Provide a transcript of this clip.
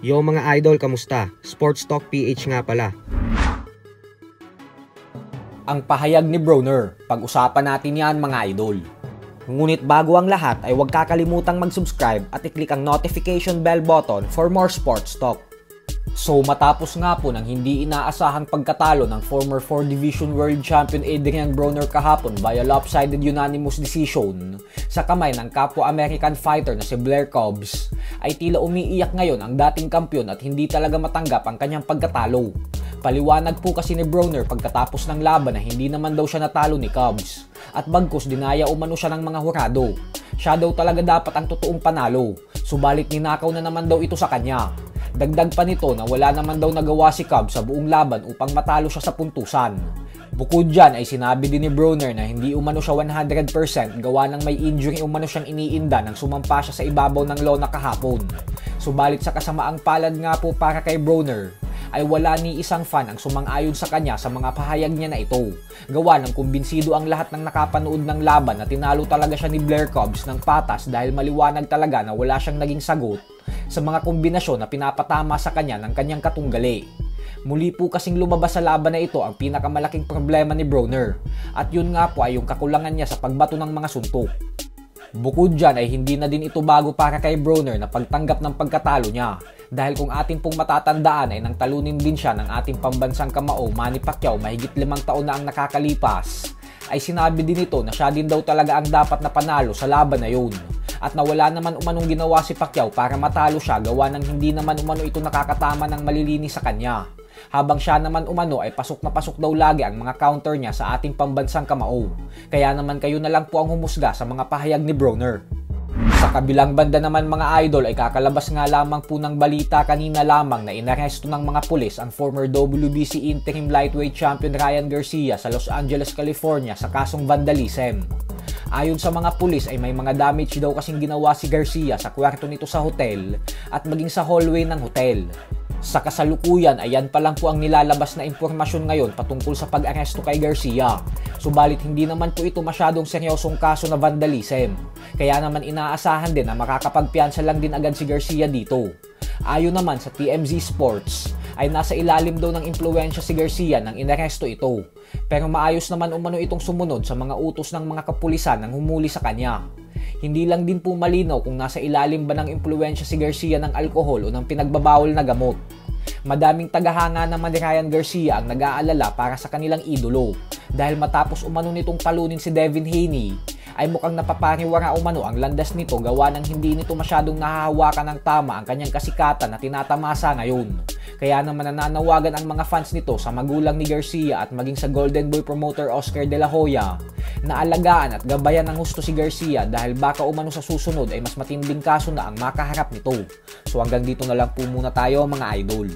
Yo mga idol, kamusta? Sports Talk PH nga pala. Ang pahayag ni Broner, pag-usapan natin yan mga idol. Ngunit bago ang lahat ay huwag kakalimutang mag-subscribe at i-click ang notification bell button for more sports talk. So matapos nga po ng hindi inaasahang pagkatalo ng former 4 Division World Champion Adrian Broner kahapon via lopsided unanimous decision sa kamay ng kapwa-American fighter na si Blair Cobbs, ay tila umiiyak ngayon ang dating kampyon at hindi talaga matanggap ang kanyang pagkatalo. Paliwanag po kasi ni Broner pagkatapos ng laban na hindi naman daw siya natalo ni Cobbs at bagkus dinaya umano siya ng mga hurado. Siya daw talaga dapat ang totoong panalo, subalit ninakaw na naman daw ito sa kanya. Dagdag pa nito na wala naman daw nagawa si Cobbs sa buong laban upang matalo siya sa puntusan. Bukod dyan ay sinabi din ni Broner na hindi umano siya 100% gawa ng may injury umano siyang iniinda nang sumampa siya sa ibabaw ng lona kahapon. Subalit sa kasamaang palad nga po para kay Broner, ay wala ni isang fan ang sumang-ayon sa kanya sa mga pahayag niya na ito. Gawa ng kumbinsido ang lahat ng nakapanood ng laban na tinalo talaga siya ni Blair Cobbs ng patas dahil maliwanag talaga na wala siyang naging sagot sa mga kombinasyon na pinapatama sa kanya ng kanyang katunggali. Muli po kasing lumabas sa laban na ito ang pinakamalaking problema ni Broner at yun nga po ay yung kakulangan niya sa pagbato ng mga suntok. Bukod dyan ay hindi na din ito bago para kay Broner na pagtanggap ng pagkatalo niya dahil kung atin pong matatandaan ay nang talunin din siya ng ating pambansang kamao Manny Pacquiao mahigit 5 taon na ang nakakalipas, ay sinabi din ito na siya din daw talaga ang dapat na panalo sa laban na yun at na wala naman umanong ginawa si Pacquiao para matalo siya gawa ng hindi naman umano ito nakakatama ng malilinis sa kanya. Habang siya naman umano ay pasok na pasok daw lagi ang mga counter niya sa ating pambansang kamao. Kaya naman kayo na lang po ang humusga sa mga pahayag ni Broner. Sa kabilang banda naman mga idol ay kakalabas nga lamang po ng balita kanina lamang na inaresto ng mga pulis ang former WBC interim lightweight champion Ryan Garcia sa Los Angeles, California sa kasong vandalism. Ayon sa mga pulis ay may mga damage daw kasing ginawa si Garcia sa kwarto nito sa hotel at maging sa hallway ng hotel. Sa kasalukuyan ay yan pa lang po ang nilalabas na impormasyon ngayon patungkol sa pag-aresto kay Garcia. Subalit hindi naman po ito masyadong seryosong kaso na vandalism. Kaya naman inaasahan din na makakapagpiyansa lang din agad si Garcia dito. Ayon naman sa TMZ Sports ay nasa ilalim daw ng impluwensya si Garcia nang inaresto ito. Pero maayos naman umano itong sumunod sa mga utos ng mga kapulisan nang humuli sa kanya. Hindi lang din po malinaw kung nasa ilalim ba ng impluwensya si Garcia ng alkohol o ng pinagbabawal na gamot. Madaming tagahanga naman ni Ryan Garcia ang nag-aalala para sa kanilang idolo dahil matapos umano nitong talunin si Devin Haney ay mukhang napapariwara umano ang landas nito gawa ng hindi nito masyadong nahahawakan ng tama ang kanyang kasikatan na tinatamasa ngayon. Kaya naman nananawagan ang mga fans nito sa magulang ni Garcia at maging sa Golden Boy promoter Oscar De La Hoya na alagaan at gabayan ng husto si Garcia dahil baka umano sa susunod ay mas matinding kaso na ang makaharap nito. So hanggang dito na lang po muna tayo mga idol.